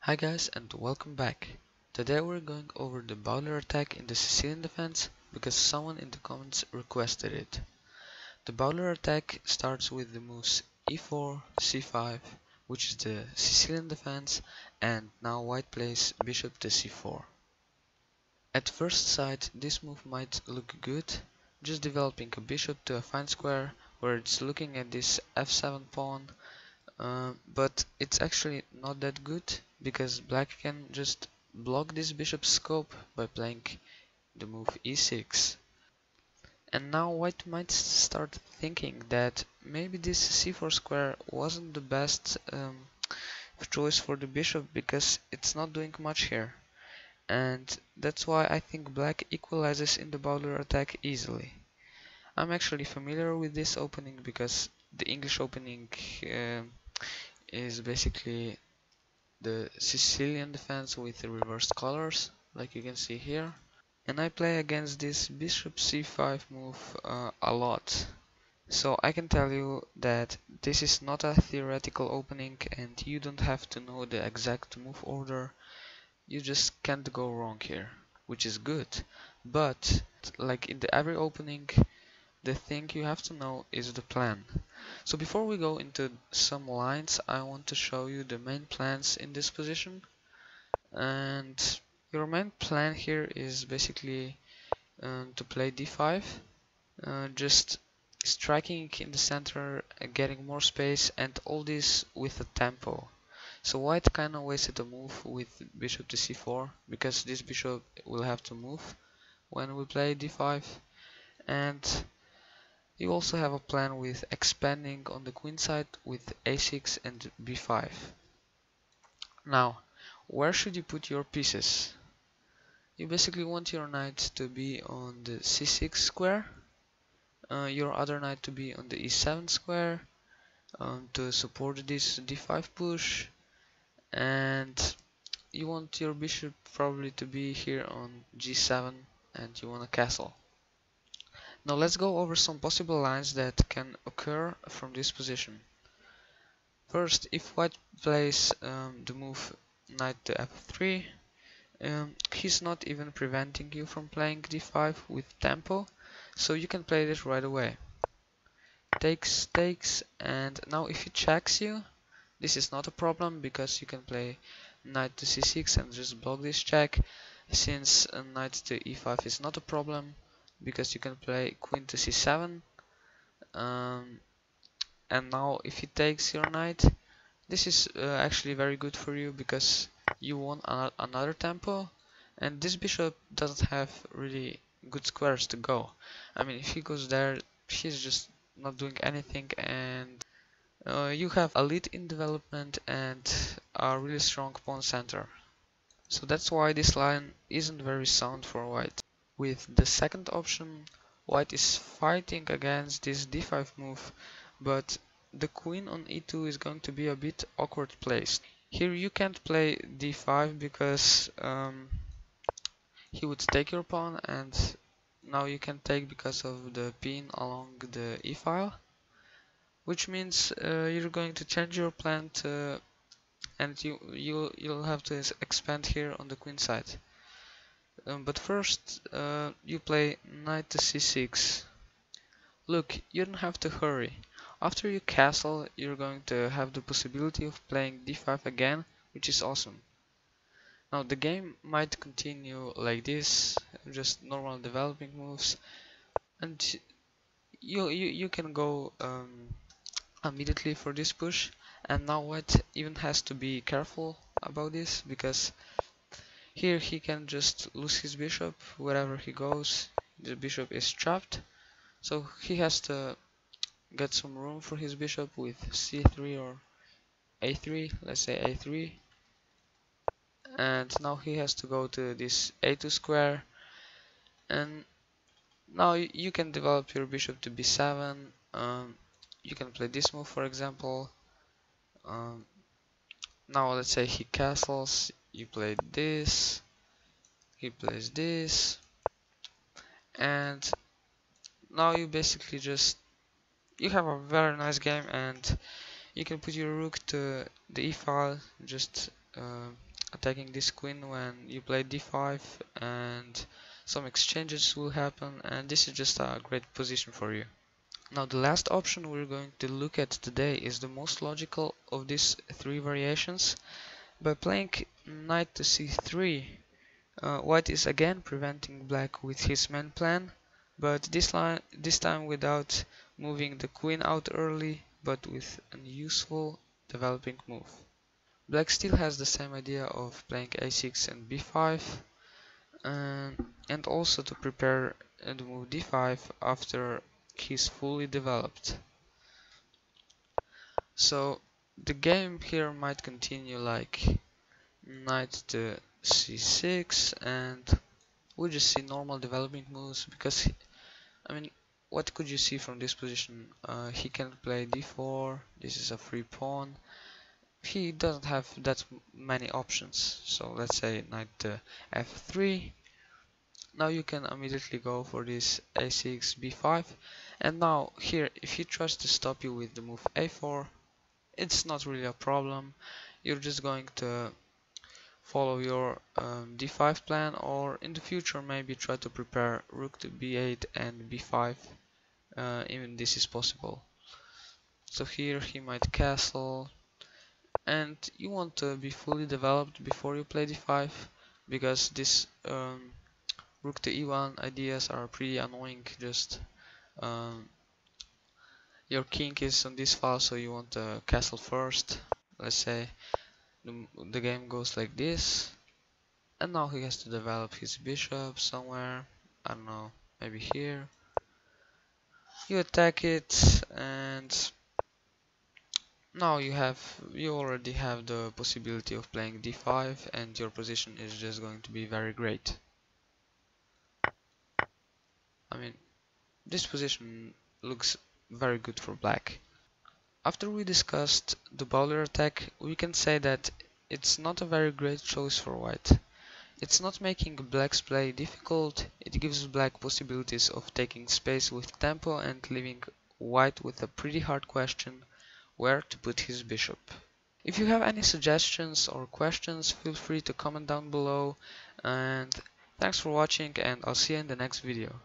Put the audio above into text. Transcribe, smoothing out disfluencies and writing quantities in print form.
Hi guys and welcome back. Today we're going over the Bowdler Attack in the Sicilian Defense because someone in the comments requested it. The Bowdler Attack starts with the moves e4, c5, which is the Sicilian Defense, and now white plays bishop to c4. At first sight this move might look good, just developing a bishop to a fine square where it's looking at this f7 pawn. But it's actually not that good because black can just block this bishop's scope by playing the move e6. And now white might start thinking that maybe this c4 square wasn't the best choice for the bishop because it's not doing much here. And that's why I think black equalizes in the Bowdler Attack easily. I'm actually familiar with this opening because the English opening is basically the Sicilian defense with the reversed colors, like you can see here. And I play against this bishop c5 move a lot. So I can tell you that this is not a theoretical opening and you don't have to know the exact move order. You just can't go wrong here, which is good. But like in every opening, the thing you have to know is the plan. So before we go into some lines, I want to show you the main plans in this position. And your main plan here is basically to play d5, just striking in the center, getting more space, and all this with a tempo. So white kinda wasted a move with bishop to c4 because this bishop will have to move when we play d5. And you also have a plan with expanding on the queen side with a6 and b5. Now, where should you put your pieces? You basically want your knight to be on the c6 square, your other knight to be on the e7 square to support this d5 push, and you want your bishop probably to be here on g7 and you want a castle. Now let's go over some possible lines that can occur from this position. First, if white plays the move knight to f3, he's not even preventing you from playing d5 with tempo, so you can play this right away. Takes, takes, and now if he checks you, this is not a problem because you can play knight to c6 and just block this check, since knight to e5 is not a problem because you can play queen to c7. And now if he takes your knight, this is actually very good for you because you want another tempo, and this bishop doesn't have really good squares to go. I mean, if he goes there, he's just not doing anything, and you have a lead in development and a really strong pawn center. So that's why this line isn't very sound for white. With the second option, white is fighting against this d5 move, but the queen on e2 is going to be a bit awkward placed. Here you can't play d5 because he would take your pawn, and now you can take because of the pin along the e file, which means you're going to change your plan to, and you'll have to expand here on the queen side. But first you play knight to c6. Look, you don't have to hurry. After you castle, you're going to have the possibility of playing d5 again, which is awesome. Now the game might continue like this, just normal developing moves, and you can go immediately for this push. And now white even has to be careful about this because here he can just lose his bishop wherever he goes. The bishop is trapped, so he has to get some room for his bishop with c3 or a3, let's say a3. And now he has to go to this a2 square, and now you can develop your bishop to b7. You can play this move, for example. Now let's say he castles, you play this, he plays this, and now you basically just you have a very nice game, and you can put your rook to the e file, just attacking this queen when you play d5, and some exchanges will happen, and this is just a great position for you. Now the last option we're going to look at today is the most logical of these three variations. By playing knight to c3, white is again preventing black with his main plan, but this time without moving the queen out early, but with a useful developing move. Black still has the same idea of playing a6 and b5, and also to prepare the move d5 after he's fully developed. So the game here might continue like knight to c6, and we just see normal developing moves because I mean, what could you see from this position? He can play d4, this is a free pawn. He doesn't have that many options, so let's say knight to f3. Now you can immediately go for this a6, b5, and now here if he tries to stop you with the move a4, it's not really a problem. You're just going to follow your d5 plan, or in the future maybe try to prepare rook to b8 and b5. Even this is possible. So here he might castle, and you want to be fully developed before you play d5, because this rook to e1 ideas are pretty annoying. Just your king is on this file, so you want to castle first. Let's say the game goes like this, and now he has to develop his bishop somewhere. I don't know, maybe here. You attack it, and now you already have the possibility of playing d5, and your position is just going to be very great. I mean, this position looks very good for black. After we discussed the Bowdler attack, we can say that it's not a very great choice for white. It's not making black's play difficult, it gives black possibilities of taking space with tempo and leaving white with a pretty hard question: where to put his bishop. If you have any suggestions or questions, feel free to comment down below, and thanks for watching, and I'll see you in the next video.